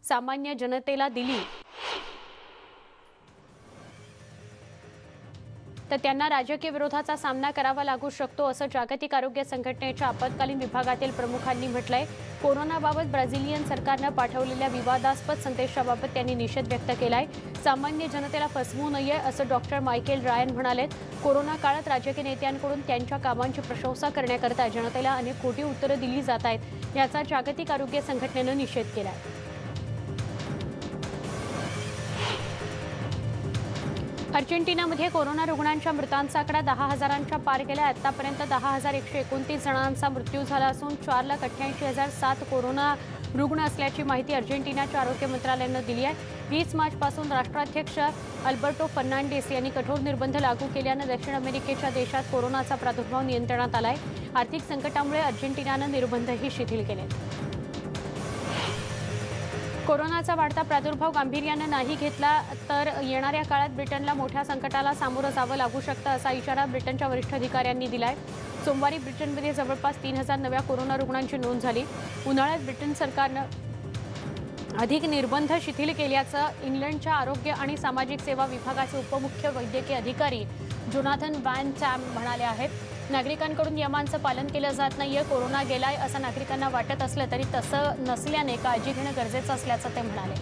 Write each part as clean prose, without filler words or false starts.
सामान्य जनतेला दिली तर त्यांना राजकीय विरोधाचा सामना करावा लागू शकतो असं जागतिक आरोग्य संघटनेच्या आपत्कालीन विभागातील प्रमुखांनी म्हटलंय। कोरोनाबाबत ब्राझिलियन सरकारने पाठवलेल्या विवादास्पद संदेशाबाबत त्यांनी निषेध व्यक्त केलाय। सामान्य जनतेला फसवू नये असं डॉक्टर मायकेल रायन म्हणाले। कोरोना काळात राजकीय नेत्यांकडून त्यांच्या कामांची प्रशंसा करण्याकरता जनतेला अनेक खोटी उत्तरं दिली जात आहेत, याचा जागतिक आरोग्य संघटनेने निषेध केलाय। अर्जेंटिनामध्ये कोरोना रुग्णांच्या मृतांचा आकडा 10,000च्या पार गेला। आतापर्यंत 10,129 जणांचा मृत्यू झाला असून 4,88,007 कोरोना रुग्ण असल्याची माहिती अर्जेंटिनाच्या आरोग्य मंत्रालयाने दिली आहे। 20 मार्चपासून राष्ट्राध्यक्ष अल्बर्टो फर्नांडिस यांनी कठोर निर्बंध लागू केल्याने दक्षिण अमेरिकेच्या देशात कोरोनाचा प्रादुर्भाव नियंत्रणात आलाय। आर्थिक संकटामुळे अर्जेंटिनाने निर्बंधही शिथिल केलेत। कोरोनाचा वाढता प्रादुर्भाव गांभीर्याने नाही घेतला तर येणाऱ्या काळात ब्रिटनला मोठ्या संकटाला सामोरं जावं लागू शकतं असा इशारा ब्रिटनच्या वरिष्ठ अधिकाऱ्यांनी दिलाय। सोमवारी ब्रिटनमध्ये जवळपास 3,000 नव्या कोरोना रुग्णांची नोंद झाली। उन्हाळ्यात ब्रिटन सरकारनं अधिक निर्बंध शिथिल केल्याचं इंग्लंडच्या आरोग्य आणि सामाजिक सेवा विभागाचे उपमुख्य वैद्यकीय अधिकारी जोनाथन वॅन चॅम म्हणाले आहेत। नागरिकांकडून नियमांचं पालन केलं जात नाहीये। कोरोना गेलाय असं नागरिकांना वाटत असलं तरी तसं नसल्याने काळजी घेणं गरजेचं असल्याचं ते म्हणाले।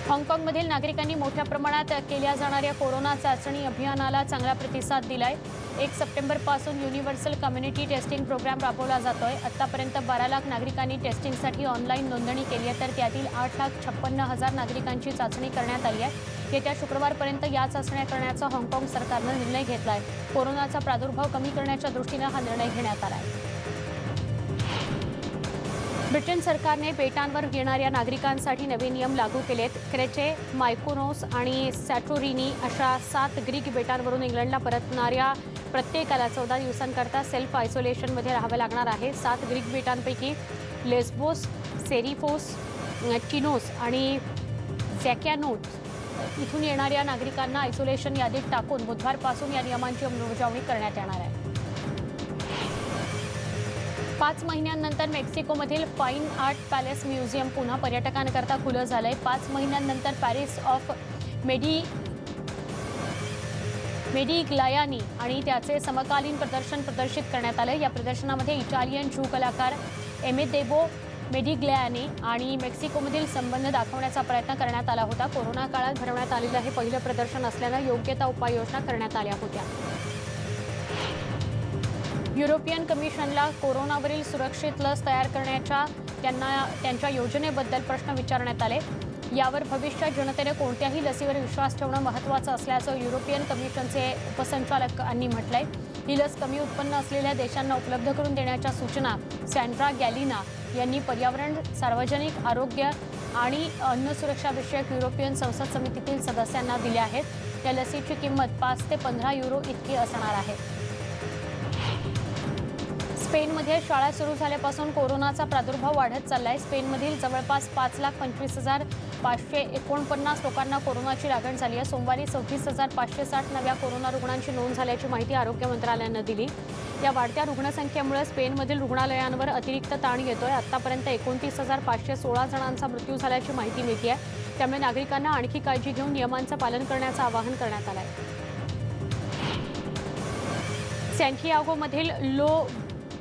हाँगकाँगमधील नागरिकांनी मोठ्या प्रमाणात केल्या जाणाऱ्या कोरोना चाचणी अभियानाला चांगला प्रतिसाद दिलाय। 1 सप्टेंबरपासून युनिव्हर्सल कम्युनिटी टेस्टिंग प्रोग्राम राबवला जातोय। आतापर्यंत 12 लाख नागरिकांनी टेस्टिंगसाठी ऑनलाईन नोंदणी केली आहे, तर त्यातील 8,56,000 नागरिकांची चाचणी करण्यात आली आहे। येत्या शुक्रवारपर्यंत या चाचण्या करण्याचा हाँगकाँग सरकारने निर्णय घेतलाय। कोरोनाचा प्रादुर्भाव कमी करण्याच्या दृष्टीने हा निर्णय घेण्यात आलाय। ब्रिटन सरकारने बेटांवर येणाऱ्या नागरिकांसाठी नवे नियम लागू केलेत। क्रेचे, मायकोनोस आणि सॅटोरिनी अशा 7 ग्रीक बेटांवरून इंग्लंडला परतणाऱ्या प्रत्येकाला 14 दिवसांकरता सेल्फ आयसोलेशनमध्ये राहावं लागणार आहे। 7 ग्रीक बेटांपैकी लेस्बोस, सेरिफोस, टिनोस आणि झॅकॅनोस इथून येणाऱ्या नागरिकांना आयसोलेशन यादीत टाकून बुधवारपासून या नियमांची अंमलबजावणी करण्यात येणार आहे। 5 महिन्यांनंतर मेक्सिकोमधील फाईन आर्ट पॅलेस म्युझियम पुन्हा पर्यटकांकरता खुलं झालंय। 5 महिन्यांनंतर पॅरिस ऑफ मेडिग्लायानी आणि त्याचे समकालीन प्रदर्शन प्रदर्शित करण्यात आले। या प्रदर्शनामध्ये इटालियन ज्यू कलाकार एमेदेबो मेडिग्लायानी आणि मेक्सिकोमधील संबंध दाखवण्याचा प्रयत्न करण्यात आला होता। कोरोना काळात भरवण्यात आलेलं हे पहिलं प्रदर्शन असल्याने योग्य उपाययोजना करण्यात आल्या होत्या। युरोपियन कमिशनला कोरोनावरील सुरक्षित लस तयार करण्याच्या त्यांच्या योजनेबद्दल प्रश्न विचारण्यात आले। यावर भविष्यात जनतेने कोणत्याही लसीवर विश्वास ठेवणं महत्त्वाचं असल्याचं युरोपियन कमिशनचे उपसंचालकांनी म्हटलंय। ही लस कमी उत्पन्न असलेल्या देशांना उपलब्ध करून देण्याच्या सूचना सँड्रा गॅलिना यांनी पर्यावरण, सार्वजनिक आरोग्य आणि अन्न सुरक्षा विषयक युरोपियन संसद समितीतील सदस्यांना दिल्या आहेत। या लसीची किंमत 5 ते 15 युरो इतकी असणार आहे। स्पेनमध्ये शाळा सुरू झाल्यापासून कोरोनाचा प्रादुर्भाव वाढत चाललाय। स्पेनमधील जवळपास 5,25,549 लोकांना कोरोनाची लागण झाली आहे। सोमवारी 26,560 नव्या कोरोना रुग्णांची नोंद झाल्याची माहिती आरोग्य मंत्रालयाने दिली। या वाढत्या रुग्णसंख्येमुळे स्पेनमधील रुग्णालयांवर अतिरिक्त ताण येतोय। आतापर्यंत 29,516 जणांचा मृत्यू झाल्याची माहिती मिळते। त्यामुळे नागरिकांना आणखी काळजी घेऊन नियमांचं पालन करण्याचं आवाहन करण्यात आलंय। सॅन्टियागोमधील लो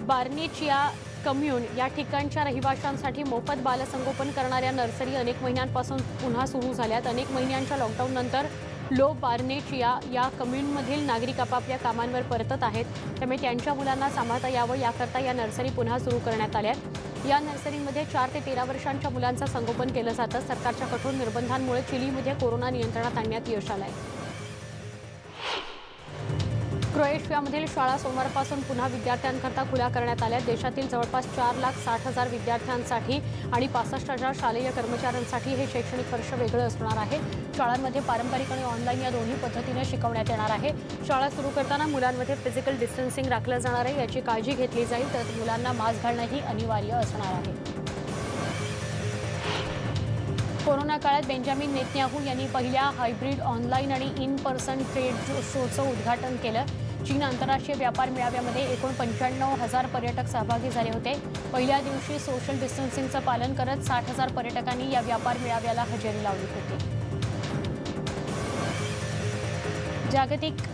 बार्नेचिया कम्यून या ठिकाणच्या रहिवाशांसाठी मोफत बालसंगोपन करणाऱ्या नर्सरी अनेक महिन्यांपासून पुन्हा सुरू झाल्यात। अनेक महिन्यांच्या लॉकडाऊननंतर लो बार्नेचिया या कम्यूनमधील नागरिक आपापल्या कामांवर परतत आहेत। त्यामुळे त्यांच्या मुलांना सांभाळता यावं याकरता या नर्सरी पुन्हा सुरू करण्यात आल्यात। या नर्सरीमध्ये 4 ते 13 वर्षांच्या मुलांचं संगोपन केलं जातं। सरकारच्या कठोर निर्बंधांमुळे चिलीमध्ये कोरोना नियंत्रणात आणण्यात यश आलंय। क्रोएशियामधील शाळा सोमवारपासून पुन्हा विद्यार्थ्यांकरता खुल्या करण्यात आल्या। देशातील जवळपास 4,60,000 विद्यार्थ्यांसाठी आणि 65,000 शालेय कर्मचाऱ्यांसाठी हे शैक्षणिक वर्ष वेगळं असणार आहे। शाळांमध्ये पारंपरिक आणि ऑनलाईन या दोन्ही पद्धतीने शिकवण्यात येणार आहे। शाळा सुरू करताना मुलांमध्ये फिजिकल डिस्टन्सिंग राखलं जाणार आहे, याची काळजी घेतली जाईल, तर मुलांना मास्क घालणंही अनिवार्य असणार आहे। कोरोना काळात बेंजामिन नेतन्याहू यांनी पहिल्या हायब्रिड ऑनलाईन आणि इन पर्सन ट्रेड शोचं उद्घाटन केलं। चीन आंतरराष्ट्रीय व्यापार मेळाव्यामध्ये एकूण 95,000 पर्यटक सहभागी झाले होते। पहिल्या दिवशी सोशल डिस्टन्सिंगचं पालन करत 60,000 पर्यटकांनी या व्यापार मेळाव्याला हजेरी लावली होती। जागतिक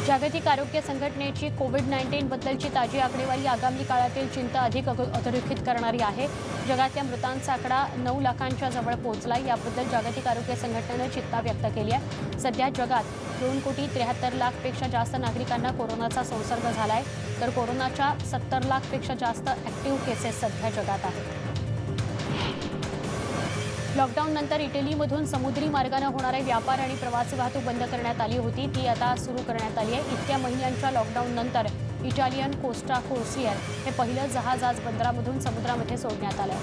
जागतिक आरोग्य संघटनेची कोविड-19 बद्दलची ताजी आकडेवारी आगामी काळातील चिंता अधिक अधोरेखित करणारी आहे। जगातल्या मृतांचा आकडा 9 लाखांच्या जवळ पोहोचला। याबद्दल जागतिक आरोग्य संघटनेने चिंता व्यक्त केली आहे। सध्या जगात 2,73,00,000पेक्षा जास्त नागरिकांना कोरोनाचा संसर्ग झाला आहे, तर कोरोनाच्या 70 लाखपेक्षा जास्त ॲक्टिव्ह केसेस सध्या जगात आहेत। लॉकडाऊननंतर इटलीमधून समुद्री मार्गाने होणारे व्यापार आणि प्रवासी वाहतूक बंद करण्यात आली होती, ती आता सुरू करण्यात आली आहे। इतक्या महिन्यांच्या लॉकडाऊननंतर इटालियन कोस्टा कोर्सियर हे पहिलं जहाज आज बंदरामधून समुद्रामध्ये सोडण्यात आलं।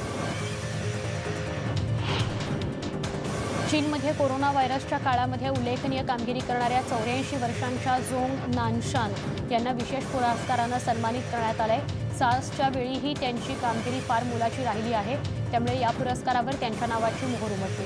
चीनमध्ये कोरोना व्हायरसच्या काळामध्ये उल्लेखनीय कामगिरी करणाऱ्या 84 वर्षांच्या झोंग नानशान यांना विशेष पुरस्कारानं सन्मानित करण्यात आलंय। सार्सच्या वेळीही त्यांची कामगिरी फार मोलाची राहिली आहे, त्यामुळे या पुरस्कारावर त्यांच्या नावाची मोहर उमटली।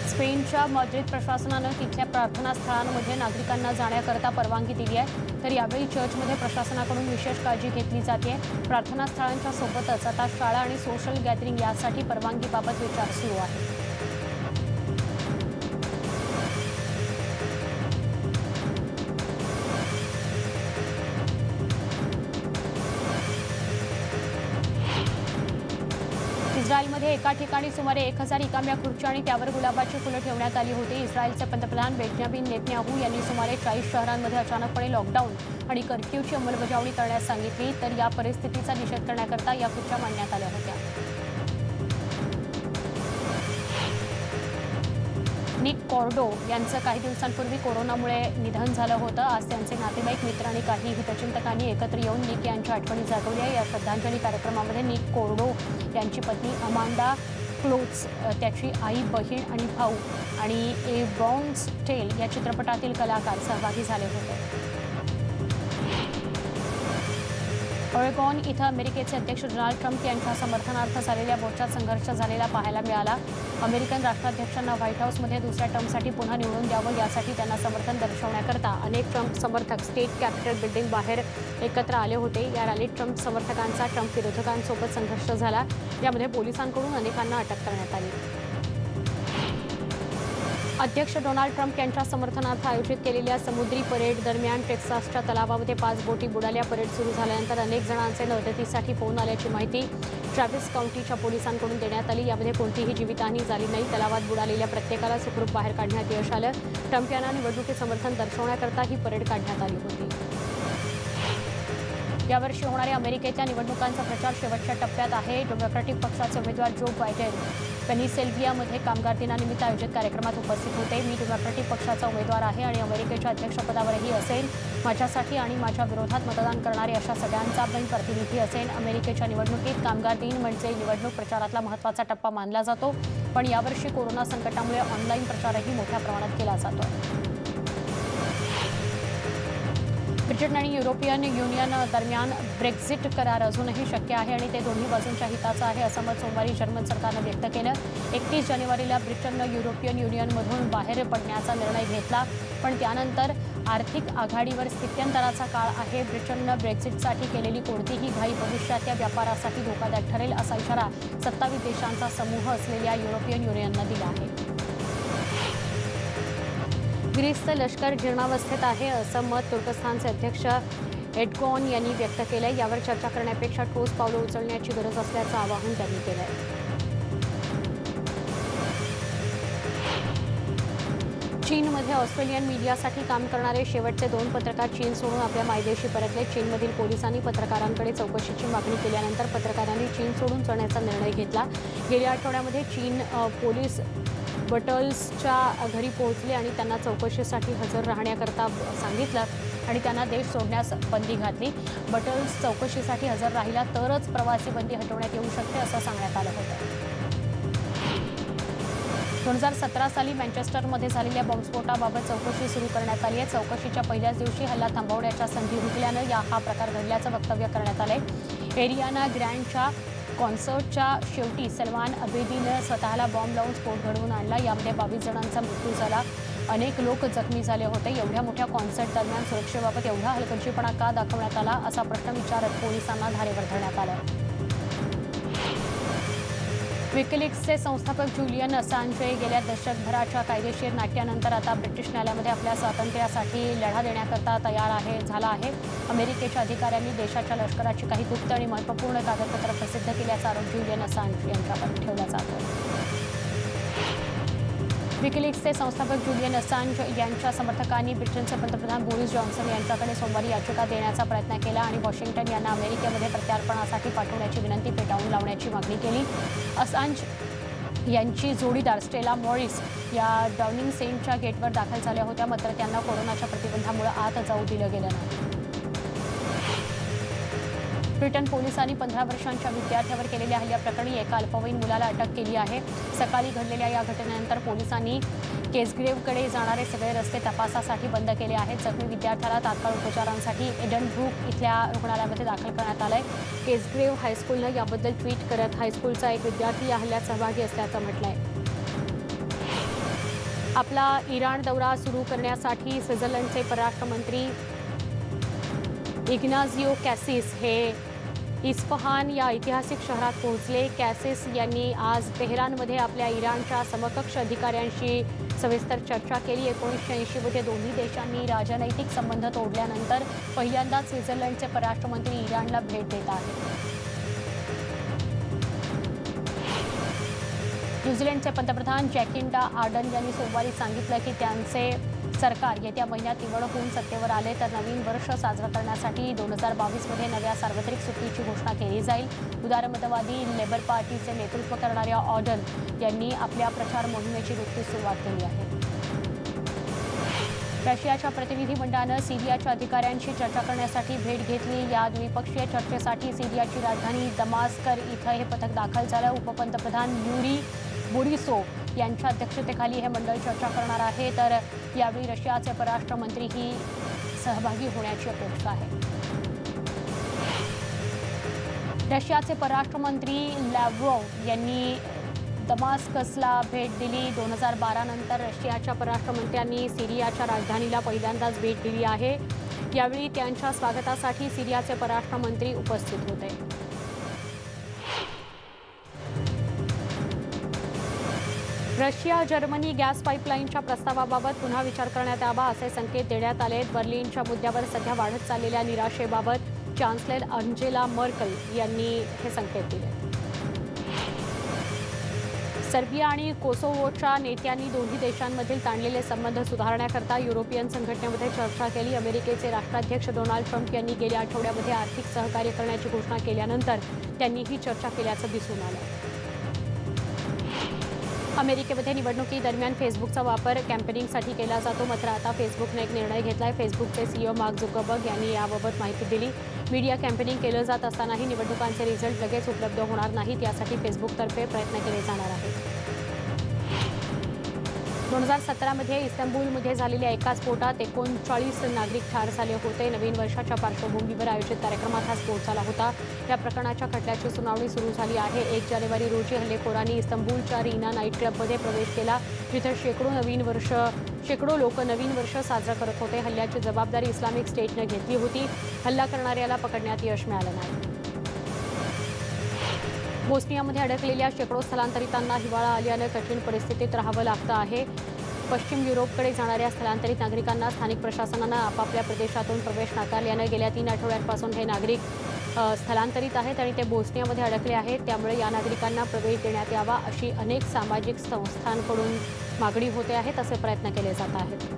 स्पेनच्या माद्रिद प्रशासनानं तिथल्या प्रार्थनास्थळांमध्ये नागरिकांना जाण्याकरता परवानगी दिली आहे, तर यावेळी चर्चमध्ये प्रशासनाकडून विशेष काळजी घेतली जाते। प्रार्थनास्थळांच्या सोबतच आता शाळा आणि सोशल गॅदरिंग यासाठी परवानगीबाबत विचार सुरू आहे। इस्रायलमध्ये एका ठिकाणी सुमारे 1000 रिकाम्या खुर्च्या आणि त्यावर गुलाबाची फुलं ठेवण्यात आली होती। इस्रायलचे पंतप्रधान बेंजामिन नेतन्याहू यांनी सुमारे 40 शहरांमध्ये अचानकपणे लॉकडाऊन आणि कर्फ्यूची अंमलबजावणी करण्यास सांगितली, तर या परिस्थितीचा निषेध करण्याकरता या खुर्च्या मांडण्यात आल्या होत्या। निक कॉर्डो यांचं काही दिवसांपूर्वी कोरोनामुळे निधन झालं होतं। आज त्यांचे नातेवाईक, मित्र आणि काही हितचिंतकांनी एकत्र येऊन निक यांच्या आठवणी जागवल्या। या श्रद्धांजली कार्यक्रमामध्ये निक कॉर्डो यांची पत्नी अमांडा क्लोट्स, त्याची आई, बहीण आणि भाऊ आणि ए ब्रॉन्झ टेल या चित्रपटातील कलाकार सहभागी झाले होते। ऑरेगॉन इथं अमेरिकेचे अध्यक्ष डोनाल्ड ट्रम्प यांच्या समर्थनार्थ झालेल्या मोर्चात संघर्ष झालेला पाहायला मिळाला। अमेरिकन राष्ट्राध्यक्षांना व्हाईट हाऊसमध्ये दुसऱ्या टर्मसाठी पुन्हा निवडून द्यावं यासाठी त्यांना समर्थन दर्शवण्याकरता अनेक ट्रम्प समर्थक स्टेट कॅपिटल बिल्डिंग बाहेर एकत्र आले होते। या रॅलीत ट्रम्प समर्थकांचा ट्रम्प विरोधकांसोबत संघर्ष झाला, यामध्ये पोलिसांकडून अनेकांना अटक करण्यात आली। अध्यक्ष डोनाल्ड ट्रम्प यांच्या समर्थनार्थ आयोजित केलेल्या समुद्री परेड दरम्यान टेक्सासच्या तलावामध्ये 5 बोटी बुडाल्या। परेड सुरू झाल्यानंतर अनेक जणांचे मदतीसाठी फोन आल्याची माहिती ट्रॅव्हिस काउंटीच्या पोलिसांकडून देण्यात आली। यामध्ये कोणतीही जीवितहानी झाली नाही। तलावात बुडालेल्या प्रत्येकाला सुखरूप बाहेर काढण्यात यश आलं। ट्रम्प यांना निवडणुकीत समर्थन दर्शवण्याकरता ही परेड काढण्यात आली होती। यावर्षी होणाऱ्या अमेरिकेच्या निवडणुकांचा प्रचार शेवटच्या टप्प्यात आहे। डेमोक्रॅटिक पक्षाचे उमेदवार जो बायडेन पेनिसिल्व्हियामध्ये कामगार दिनानिमित्त आयोजित कार्यक्रमात उपस्थित होते। मी डेमोक्रॅटिक पक्षाचा उमेदवार आहे आणि अमेरिकेच्या अध्यक्षपदावरही असेल। माझ्यासाठी आणि माझ्या विरोधात मतदान करणारे अशा सगळ्यांचा मी प्रतिनिधी असेल। अमेरिकेच्या निवडणुकीत कामगार दिन म्हणजे निवडणूक प्रचारातला महत्त्वाचा टप्पा मानला जातो, पण यावर्षी कोरोना संकटामुळे ऑनलाईन प्रचारही मोठ्या प्रमाणात केला जातो। ब्रिटन आणि युरोपियन युनियन दरम्यान ब्रेक्झिट करार अजूनही शक्य आहे आणि ते दोन्ही बाजूंच्या हिताचं आहे, असं मत सोमवारी जर्मन सरकारनं व्यक्त केलं। 31 जानेवारीला ब्रिटननं युरोपियन युनियनमधून बाहेर पडण्याचा निर्णय घेतला, पण त्यानंतर आर्थिक आघाडीवर स्थित्यंतराचा काळ आहे। ब्रिटननं ब्रेक्झिटसाठी केलेली कोणतीही घाई भविष्यातल्या व्यापारासाठी धोकादायक ठरेल, असा इशारा 27 देशांचा समूह असलेल्या युरोपियन युनियननं दिला आहे। ग्रीसचं लष्कर जीर्णावस्थेत आहे, असं मत तुर्कस्तानचे अध्यक्ष एर्डोगन यांनी व्यक्त केलंय। यावर चर्चा करण्यापेक्षा ठोस पावलं उचलण्याची गरज असल्याचं आवाहन त्यांनी केलंय। चीनमध्ये ऑस्ट्रेलियन मीडियासाठी काम करणारे शेवटचे 2 पत्रकार चीन सोडून आपल्या मायदेशी परतले। चीनमधील पोलिसांनी पत्रकारांकडे चौकशीची मागणी केल्यानंतर पत्रकारांनी चीन सोडून जाण्याचा निर्णय घेतला। गेल्या आठवड्यामध्ये चीन पोलीस बटल्सच्या घरी पोहोचले आणि त्यांना चौकशीसाठी हजर राहण्याकरता सांगितलं आणि त्यांना देश सोडण्यास बंदी घातली। बटल्स चौकशीसाठी हजर राहिला तरच प्रवासी बंदी हटवण्यात येऊ शकते, असं सांगण्यात आलं होतं। 2017 साली मँचेस्टरमध्ये झालेल्या बॉम्बस्फोटाबाबत चौकशी सुरू करण्यात आली आहे. चौकशीच्या पहिल्याच दिवशी हल्ला थांबवण्याच्या संधी हुकल्यानं हा प्रकार घडल्याचं वक्तव्य करण्यात आलंय. एरियाना ग्रँडच्या कॉन्सर्टच्या शेवटी सलमान अबेदीनं स्वतःला बॉम्ब लावून स्फोट घडवून आणला. यामध्ये 22 जणांचा मृत्यू झाला. अनेक लोक जखमी झाले होते. एवढ्या मोठ्या कॉन्सर्ट दरम्यान सुरक्षेबाबत एवढा हलगर्जीपणा का दाखवण्यात आला असा प्रश्न विचारत पोलिसांना धारेवर धरण्यात आला. विकिलीक्सचे संस्थापक जुलियन असांजे गेल्या दशकभराच्या कायदेशीर नाट्यानंतर आता ब्रिटिश न्यायालयामध्ये आपल्या स्वातंत्र्यासाठी लढा देण्याकरता झाला आहे. अमेरिकेच्या अधिकाऱ्यांनी देशाच्या लष्कराची काही गुप्त आणि महत्त्वपूर्ण कागदपत्र प्रसिद्ध केल्याचा आरोप जुलियन असांज यांच्यावर ठेवला जातो. विकिलीक्सचे संस्थापक जुलियन असांज यांच्या समर्थकांनी ब्रिटनचे पंतप्रधान बोरिस जॉन्सन यांच्याकडे सोमवारी याचिका देण्याचा प्रयत्न केला आणि वॉशिंग्टन यांना अमेरिकेमध्ये प्रत्यार्पणासाठी पाठवण्याची विनंती फेटाळून लावण्याची मागणी केली. असांज यांची जोडीदार स्टेला मॉरिस या डाउनिंग सेंटच्या गेटवर दाखल झाल्या होत्या, मात्र त्यांना कोरोनाच्या प्रतिबंधामुळे आत जाऊ दिलं गेलं नाही. ब्रिटन पोलिसांनी 15 वर्षांच्या विद्यार्थ्यावर केलेल्या हल्ल्याप्रकरणी एका अल्पवयीन मुलाला अटक केली आहे. सकाळी घडलेल्या या घटनेनंतर पोलिसांनी केसग्रेव्हकडे जाणारे सगळे रस्ते तपासासाठी बंद केले आहेत. जखमी विद्यार्थ्याला तात्काळ उपचारांसाठी एडनब्रुक इथल्या रुग्णालयामध्ये दाखल करण्यात आलंय. केसग्रेव्ह हायस्कूलनं याबद्दल ट्विट करत हायस्कूलचा एक विद्यार्थी या हल्ल्यात सहभागी असल्याचं म्हटलंय. आपला इराण दौरा सुरू करण्यासाठी स्वित्झर्लंडचे परराष्ट्र मंत्री इग्नाझिओ कॅसिस हे इस्फहान या ऐतिहासिक शहरात पोहोचले. कॅसिस यांनी आज तेहरानमध्ये आपल्या इराणच्या समकक्ष अधिकाऱ्यांशी सविस्तर चर्चा केली. 1980मध्ये दोन्ही देशांनी राजनैतिक संबंध तोडल्यानंतर पहिल्यांदाच स्वित्झर्लंडचे परराष्ट्रमंत्री इराणला भेट देत आहेत. न्यूझीलंडचे पंतप्रधान जॅकिंडा आर्डन यांनी सोमवारी सांगितलं की त्यांचे सरकार येत्या महिन्यात निवड होऊन सत्तेवर आले तर नवीन वर्ष साजरं करण्यासाठी 2022मध्ये नव्या सार्वत्रिक सुट्टीची घोषणा केली जाईल. उदारमतवादी लेबर पार्टीचे नेतृत्व करणाऱ्या ऑर्डन यांनी आपल्या प्रचार मोहिमेची नुकतीच सुरुवात केली आहे. रशियाच्या प्रतिनिधिमंडळानं सिरियाच्या अधिकाऱ्यांशी चर्चा करण्यासाठी भेट घेतली. या द्विपक्षीय चर्चेसाठी सिरियाची राजधानी दमास्कर इथं हे पथक दाखल झालं. उपपंतप्रधान युरी बोरिसोव यांच्या अध्यक्षतेखाली हे मंडळ चर्चा करणार आहे. तर यावेळी रशियाचे परराष्ट्र मंत्रीही सहभागी होण्याची अपेक्षा आहे. रशियाचे परराष्ट्र मंत्री लॅव्रोव्ह यांनी दमास्कसला भेट दिली. 2012 नंतर रशियाच्या परराष्ट्र मंत्र्यांनी सिरियाच्या राजधानीला पहिल्यांदाच भेट दिली आहे. यावेळी त्यांच्या स्वागतासाठी सिरियाचे परराष्ट्र मंत्री उपस्थित होते. रशिया जर्मनी गॅस पाईपलाईनच्या प्रस्तावाबाबत पुन्हा विचार करण्यात यावा असे संकेत देण्यात आले. बर्लिनच्या मुद्द्यावर सध्या वाढत चाललेल्या निराशेबाबत चान्सलर अंजेला मर्कल यांनी हे संकेत दिले. सर्बिया आणि कोसोवोच्या नेत्यांनी दोन्ही देशांमधील ताणलेले संबंध सुधारण्याकरता युरोपियन संघटनेमध्ये चर्चा केली. अमेरिकेचे राष्ट्राध्यक्ष डोनाल्ड ट्रम्प यांनी गेल्या आठवड्यामध्ये आर्थिक सहकार्य करण्याची घोषणा केल्यानंतर त्यांनी ही चर्चा केल्याचं दिसून आलं. अमेरिकेमध्ये निवडणुकीदरम्यान फेसबुकचा वापर कॅम्पेनिंगसाठी केला जातो, मात्र आता फेसबुकने एक निर्णय घेतला आहे. फेसबुकचे सीईओ मार्क झुकरबर्ग यांनी याबाबत माहिती दिली. मीडिया कॅम्पेनिंग केलं जात असतानाही निवडणुकांचे रिझल्ट लगेच उपलब्ध होणार नाहीत. यासाठी फेसबुकतर्फे प्रयत्न केले जाणार आहेत. 2017मध्ये इस्तांबूलमध्ये झालेल्या एका स्फोटात 39 नागरिक ठार झाले होते. नवीन वर्षाच्या पार्श्वभूमीवर आयोजित कार्यक्रमात हा स्फोट झाला होता. या प्रकरणाच्या खटल्याची सुनावणी सुरू झाली आहे. 1 जानेवारी रोजी हल्लेखोरांनी इस्तांबूलच्या रीना नाईट क्लबमध्ये प्रवेश केला, जिथे शेकडो लोक नवीन वर्ष साजरं करत होते. हल्ल्याची जबाबदारी इस्लामिक स्टेटनं घेतली होती. हल्ला करणाऱ्याला पकडण्यात यश मिळालं नाही. बोस्नियामध्ये अडकलेल्या शेकडो स्थलांतरितांना हिवाळा आल्यानं कठीण परिस्थितीत राहावं लागतं आहे. पश्चिम युरोपकडे जाणाऱ्या स्थलांतरित नागरिकांना स्थानिक प्रशासनानं आपापल्या प्रदेशातून प्रवेश नाकारल्यानं गेल्या 3 आठवड्यांपासून हे नागरिक स्थलांतरित आहेत आणि ते बोस्नियामध्ये अडकले आहेत. त्यामुळे या नागरिकांना प्रवेश देण्यात यावा अशी अनेक सामाजिक संस्थांकडून मागणी होते आहे. तसे प्रयत्न केले जात आहेत.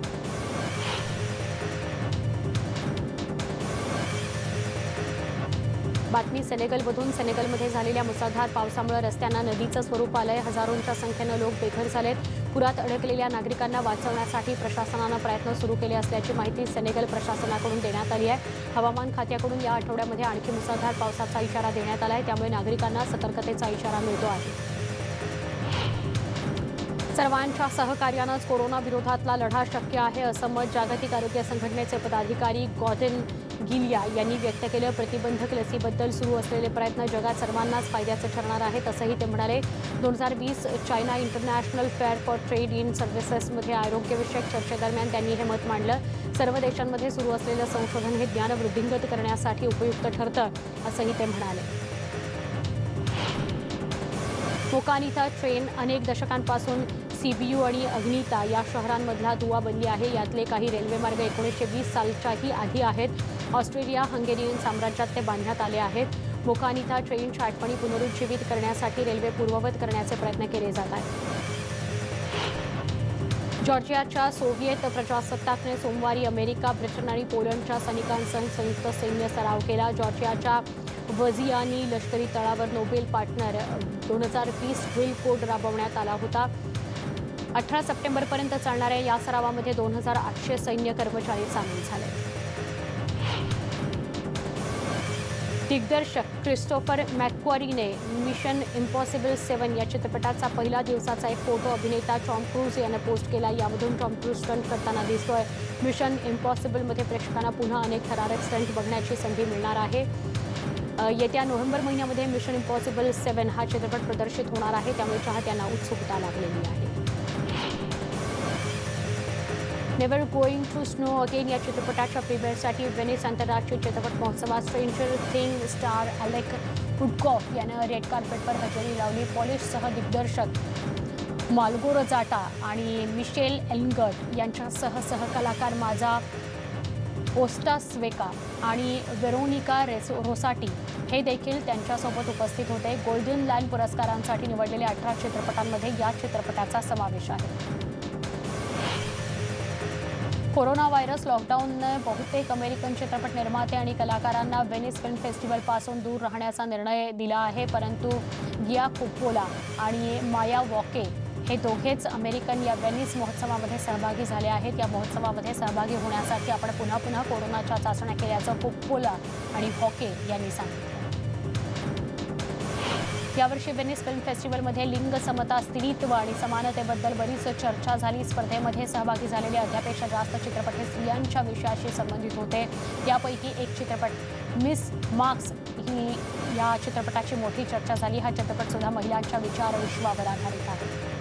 बातमी सेनेगलमधून. सेनेगलमध्ये झालेल्या मुसळधार पावसामुळे रस्त्यांना नदीचं स्वरूप आलंय. हजारोंच्या संख्येनं लोक बेघर झालेत. पुरात अडकलेल्या नागरिकांना वाचवण्यासाठी प्रशासनानं प्रयत्न सुरू केले असल्याची माहिती सेनेगल प्रशासनाकडून देण्यात आली आहे. हवामान खात्याकडून या आठवड्यामध्ये आणखी मुसळधार पावसाचा इशारा देण्यात आला आहे. त्यामुळे नागरिकांना सतर्कतेचा इशारा मिळतो आहे. सर्वांच्या सहकार्यानंच कोरोना विरोधातला लढा शक्य आहे असं मत जागतिक आरोग्य संघटनेचे पदाधिकारी गॉर्डन गिलिया यांनी व्यक्त केलं। प्रतिबंधक लसीबद्दल सुरू असलेले प्रयत्न जगात सर्वांनाच फायद्याचे ठरणार आहेत असंही ते म्हणाले। 2020 China international fair for trade in सर्व्हिसेसमध्ये आरोग्यविषयक चर्चेदरम्यान त्यांनी हे मत मांडलं। सर्व देशांमध्ये सुरू असलेलं संशोधन हे ज्ञान वृद्धिंगत करण्यासाठी उपयुक्त ठरतं असंही ते म्हणाले। मोकान इथं ट्रेन अनेक दशकांपासून सीबीयू आणि अग्निता या शहरांमधला दुवा बनली आहे। यातले काही रेल्वेमार्ग 1920 सालच्याही आधी आहेत। ऑस्ट्रेलिया हंगेरियन साम्राज्यात ते बांधण्यात आले आहेत। मोकान इथं ट्रेनच्या आठवणी पुनरुज्जीवित करण्यासाठी रेल्वे पूर्ववत करण्याचे प्रयत्न केले जात आहेत। जॉर्जियाच्या सोव्हिएत प्रजासत्ताकने सोमवारी अमेरिका, ब्रिटन आणि पोलंडच्या सैनिकांसह संयुक्त सैन्य सराव केला। जॉर्जियाच्या वझियानी लष्करी तळावर नोबेल पार्टनर 2020 ड्रिल कोड राबवण्यात आला होता। 18 सप्टेंबरपर्यंत चालणाऱ्या या सरावामध्ये 2800 सैन्य कर्मचारी सामील झाले। दिग्दर्शक क्रिस्टोफर मॅक्क्वारीने मिशन इम्पॉसिबल 7 या चित्रपटाचा पहिल्या दिवसाचा एक फोटो अभिनेता टॉम क्रूज यानं पोस्ट केला। यामधून टॉम क्रूज स्टंट करताना दिसतोय। मिशन इम्पॉसिबलमध्ये प्रेक्षकांना पुन्हा अनेक थरारक स्टंट बघण्याची संधी मिळणार आहे। येत्या नोव्हेंबर महिन्यामध्ये मिशन इम्पॉसिबल 7 हा चित्रपट प्रदर्शित होणार आहे, त्यामुळे चाहत्यांना उत्सुकता लागलेली आहे। Never going to snow again या चित्रपटाच्या प्रीमियरसाठी व्हेनिस आंतरराष्ट्रीय चित्रपट महोत्सवात स्ट्रेंजर थिंग स्टार अलेक वुडकॉफ यानं रेड कार्पेटवर हजेरी लावली। पॉलिशसह दिग्दर्शक माल्गोरोजाटा आणि मिशेल एल्गर्ट यांच्यासह सहकलाकार माझा ओस्टास्वेका आणि वेरोनिका रोसाटी हे देखील त्यांच्यासोबत उपस्थित होते। गोल्डन लायन पुरस्कारांसाठी निवडलेल्या 18 चित्रपटांमध्ये या चित्रपटाचा समावेश आहे। कोरोना व्हायरस लॉकडाऊनने बहुतेक अमेरिकन चित्रपट निर्माते आणि कलाकारांना व्हेनिस फिल्म फेस्टिवलपासून दूर राहण्याचा निर्णय दिला आहे, परंतु गिया कोप्पोला आणि माया वॉके हे दोघेच अमेरिकन या व्हेनिस महोत्सवामध्ये सहभागी झाले आहेत। या महोत्सवामध्ये सहभागी होण्यासाठी आपण पुन्हा पुन्हा कोरोनाच्या चाचण्या केल्याचं कोप्पोला आणि हॉके यांनी सांगितलं। यावर्षी व्हेनिस फिल्म फेस्टिवलमध्ये लिंग समता, स्त्रीत्व आणि समानतेबद्दल बरीच चर्चा झाली। स्पर्धेमध्ये सहभागी झालेले अर्ध्यापेक्षा जास्त चित्रपट हे स्त्रियांच्या विषयाशी संबंधित होते। त्यापैकी एक चित्रपट मिस मार्क्स ही या चित्रपटाची मोठी चर्चा झाली। हा चित्रपट सुद्धा महिलांच्या विचार विश्वावर आधारित आहे।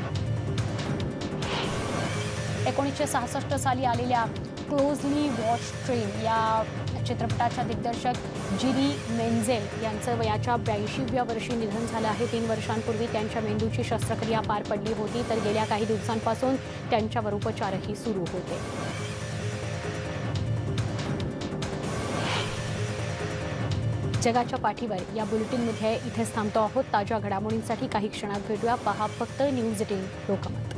1966 साली आलेल्या क्लोजली वॉच ट्रेन या चित्रपटाच्या दिग्दर्शक जिरी मेन्झेल यांचं वयाच्या 82व्या वर्षी निधन झालं आहे। 3 वर्षांपूर्वी त्यांच्या मेंदूची शस्त्रक्रिया पार पडली होती, तर गेल्या काही दिवसांपासून त्यांच्यावर उपचारही सुरू होते। जगाच्या पाठीवर या बुलेटिनमध्ये इथेच थांबतो आहोत। ताज्या घडामोडींसाठी काही क्षणात भेटूया। पहा फक्त न्यूज 18 लोकमत।